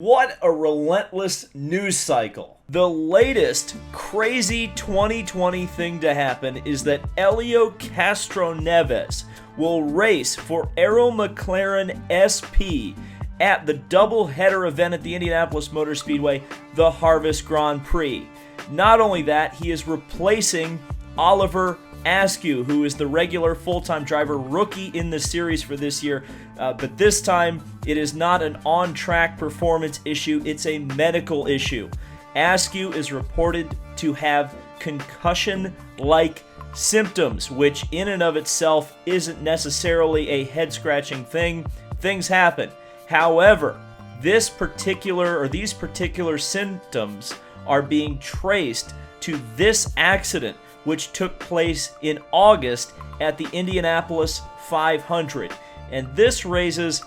What a relentless news cycle. The latest crazy 2020 thing to happen is that Helio Castroneves will race for Arrow McLaren SP at the doubleheader event at the Indianapolis Motor Speedway, the Harvest Grand Prix. Not only that, he is replacing Oliver Askew, who is the regular full-time driver rookie in the series for this year, but this time it is not an on-track performance issue, it's a medical issue. Askew is reported to have concussion-like symptoms, which in and of itself isn't necessarily a head-scratching thing. Things happen. However, these particular symptoms are being traced to this accident, which took place in August at the Indianapolis 500. And this raises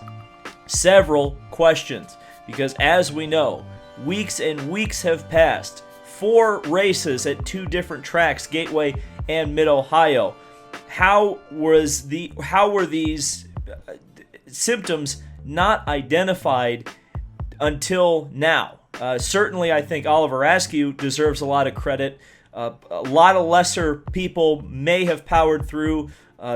several questions, because as we know, weeks and weeks have passed. 4 races at 2 different tracks, Gateway and Mid-Ohio. How were these symptoms not identified until now? Certainly, I think Oliver Askew deserves a lot of credit. A lot of lesser people may have powered through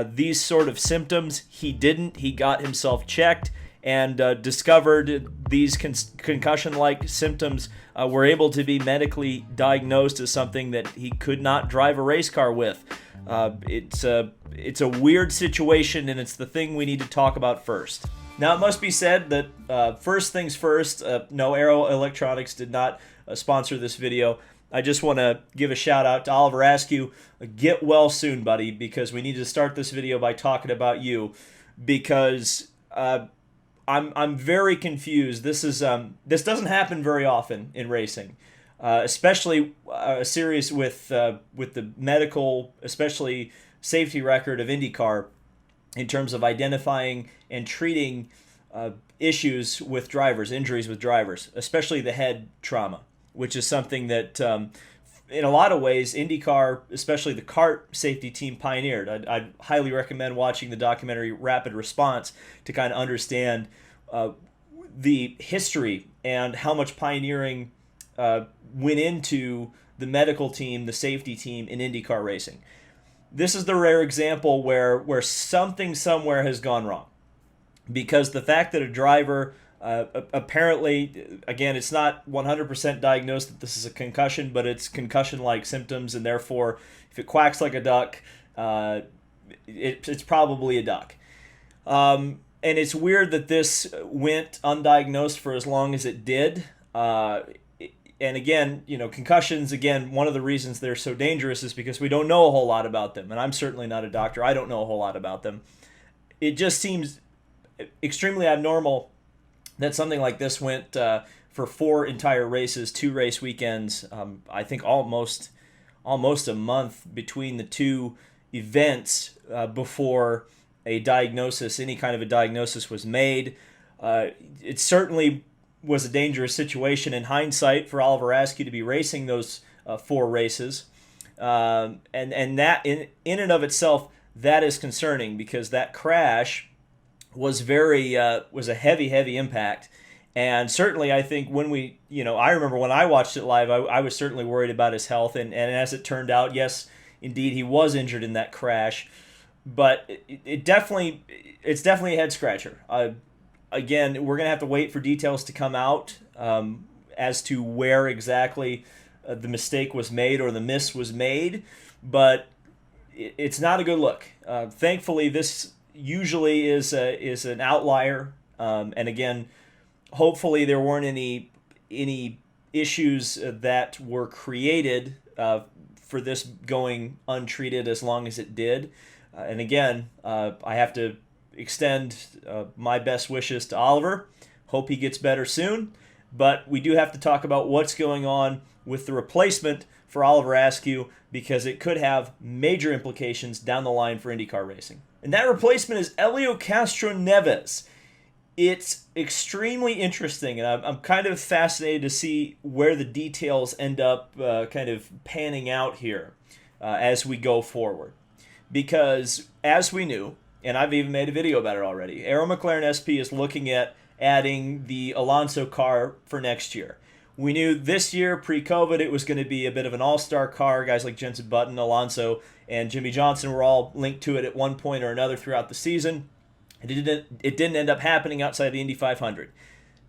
these sort of symptoms. He didn't. He got himself checked and discovered these concussion-like symptoms were able to be medically diagnosed as something that he could not drive a race car with. It's a weird situation, and it's the thing we need to talk about first. Now, it must be said that first things first, no, Arrow Electronics did not sponsor this video. I just want to give a shout out to Oliver Askew. Get well soon, buddy, because we need to start this video by talking about you, because I'm very confused. This doesn't happen very often in racing, especially a series with the medical, especially safety record of IndyCar in terms of identifying and treating issues with drivers, injuries with drivers, especially the head trauma, which is something that, in a lot of ways, IndyCar, especially the kart safety team, pioneered. I'd highly recommend watching the documentary Rapid Response to kind of understand the history and how much pioneering went into the medical team, the safety team in IndyCar racing. This is the rare example where something somewhere has gone wrong, because the fact that a driver apparently, again, it's not 100% diagnosed that this is a concussion, but it's concussion-like symptoms, and therefore, if it quacks like a duck, it's probably a duck. And it's weird that this went undiagnosed for as long as it did. And again, concussions, again, one of the reasons they're so dangerous is because we don't know a whole lot about them. And I'm certainly not a doctor. I don't know a whole lot about them. It just seems extremely abnormal that something like this went for 4 entire races, 2 race weekends, I think almost a month between the 2 events before a diagnosis, any kind of a diagnosis was made. It certainly was a dangerous situation in hindsight for Oliver Askew to be racing those 4 races. And that, in and of itself, that is concerning, because that crash was a heavy impact. And certainly, I think when I remember when I watched it live, I was certainly worried about his health. And as it turned out, yes, indeed, he was injured in that crash. But it's definitely a head scratcher. Again, we're going to have to wait for details to come out as to where exactly the mistake was made or the miss was made. But it's not a good look. Thankfully, this usually is an outlier, and again, hopefully there weren't any issues that were created for this going untreated as long as it did. And again, I have to extend my best wishes to Oliver. Hope he gets better soon. But we do have to talk about what's going on with the replacement for Oliver Askew, because it could have major implications down the line for IndyCar racing. And that replacement is Helio Castroneves. It's extremely interesting, and I'm kind of fascinated to see where the details end up kind of panning out here as we go forward. Because, as we knew, and I've even made a video about it already, Arrow McLaren SP is looking at adding the Alonso car for next year. We knew this year, pre-COVID, it was going to be a bit of an all-star car. Guys like Jenson Button, Alonso, and Jimmy Johnson were all linked to it at one point or another throughout the season. It didn't end up happening outside the Indy 500.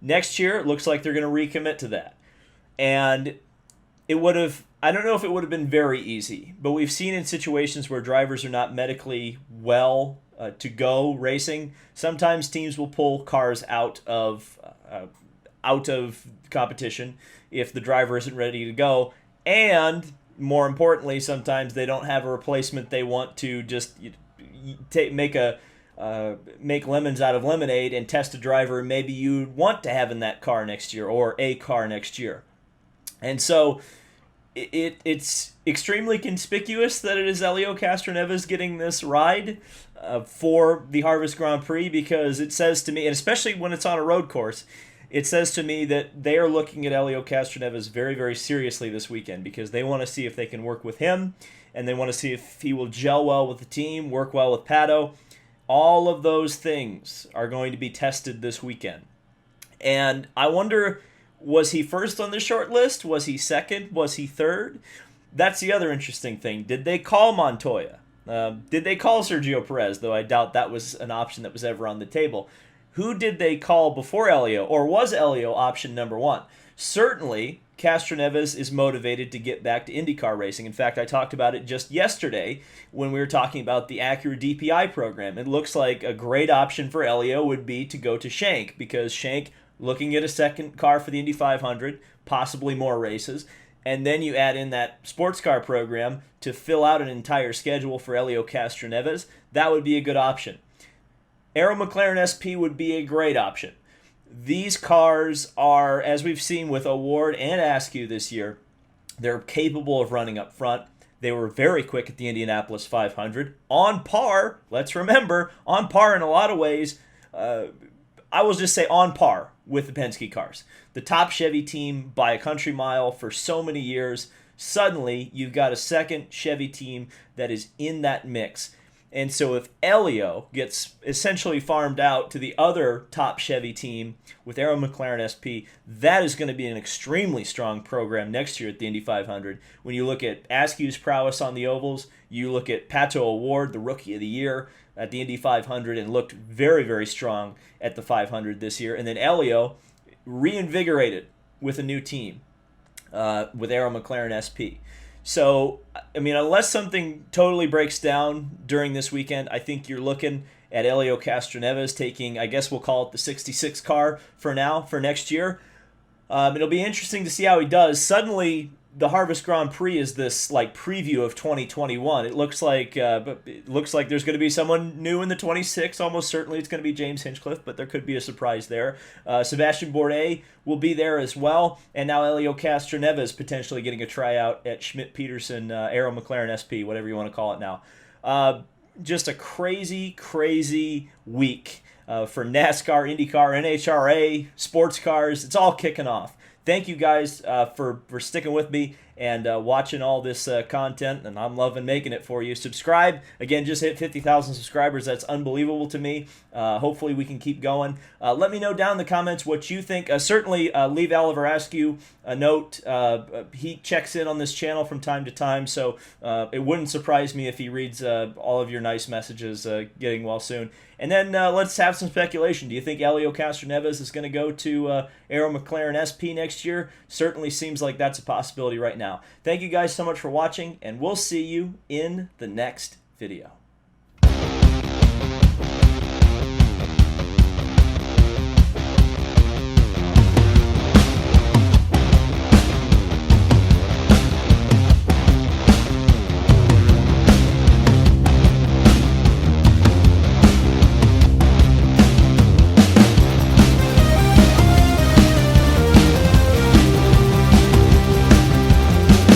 Next year, it looks like they're going to recommit to that. And it would have, I don't know if it would have been very easy, but we've seen in situations where drivers are not medically well to go racing, sometimes teams will pull cars out of competition if the driver isn't ready to go. And more importantly, sometimes they don't have a replacement. They want to just make lemons out of lemonade and test a driver maybe you'd want to have in that car next year or a car next year. And so it's extremely conspicuous that it is Helio Castroneves getting this ride for the Harvest Grand Prix, because it says to me, and especially when it's on a road course, it says to me that they are looking at Helio Castroneves very, very seriously this weekend, because they want to see if they can work with him, and they want to see if he will gel well with the team, work well with Pato. All of those things are going to be tested this weekend. And I wonder, was he first on the short list? Was he second? Was he third? That's the other interesting thing. Did they call Montoya? Did they call Sergio Perez? Though I doubt that was an option that was ever on the table. Who did they call before Helio? Or was Helio option number one? Certainly, Castroneves is motivated to get back to IndyCar racing. In fact, I talked about it just yesterday when we were talking about the Acura DPI program. It looks like a great option for Helio would be to go to Shank, because Shank, looking at a second car for the Indy 500, possibly more races, and then you add in that sports car program to fill out an entire schedule for Helio Castroneves, that would be a good option. Arrow McLaren SP would be a great option. These cars are, as we've seen with Award and Askew this year, they're capable of running up front. They were very quick at the Indianapolis 500. On par, let's remember, on par in a lot of ways. I will just say on par with the Penske cars. The top Chevy team by a country mile for so many years. Suddenly, you've got a second Chevy team that is in that mix. And so if Helio gets essentially farmed out to the other top Chevy team with Arrow McLaren SP, that is going to be an extremely strong program next year at the Indy 500. When you look at Askew's prowess on the ovals, you look at Pato O'Ward, the Rookie of the Year at the Indy 500, and looked very, very strong at the 500 this year. And then Helio reinvigorated with a new team with Arrow McLaren SP. So, I mean, unless something totally breaks down during this weekend, I think you're looking at Helio Castroneves taking, I guess we'll call it the 66 car for now, for next year. It'll be interesting to see how he does. Suddenly, the Harvest Grand Prix is this like preview of 2021. It looks like there's going to be someone new in the 26. Almost certainly it's going to be James Hinchcliffe, but there could be a surprise there. Sebastian Bourdais will be there as well, and now Helio Castroneves potentially getting a tryout at Schmidt-Peterson Arrow McLaren SP, whatever you want to call it now. Just a crazy, crazy week for NASCAR, IndyCar, NHRA, sports cars. It's all kicking off. Thank you guys for sticking with me and watching all this content, and I'm loving making it for you. Subscribe. Again, just hit 50,000 subscribers. That's unbelievable to me. Hopefully we can keep going. Let me know down in the comments what you think. Certainly leave Oliver Askew a note. He checks in on this channel from time to time, so it wouldn't surprise me if he reads all of your nice messages. Getting well soon. And then let's have some speculation. Do you think Helio Castroneves is going to go to Arrow McLaren SP next year? Certainly seems like that's a possibility right now. Thank you guys so much for watching, and we'll see you in the next video.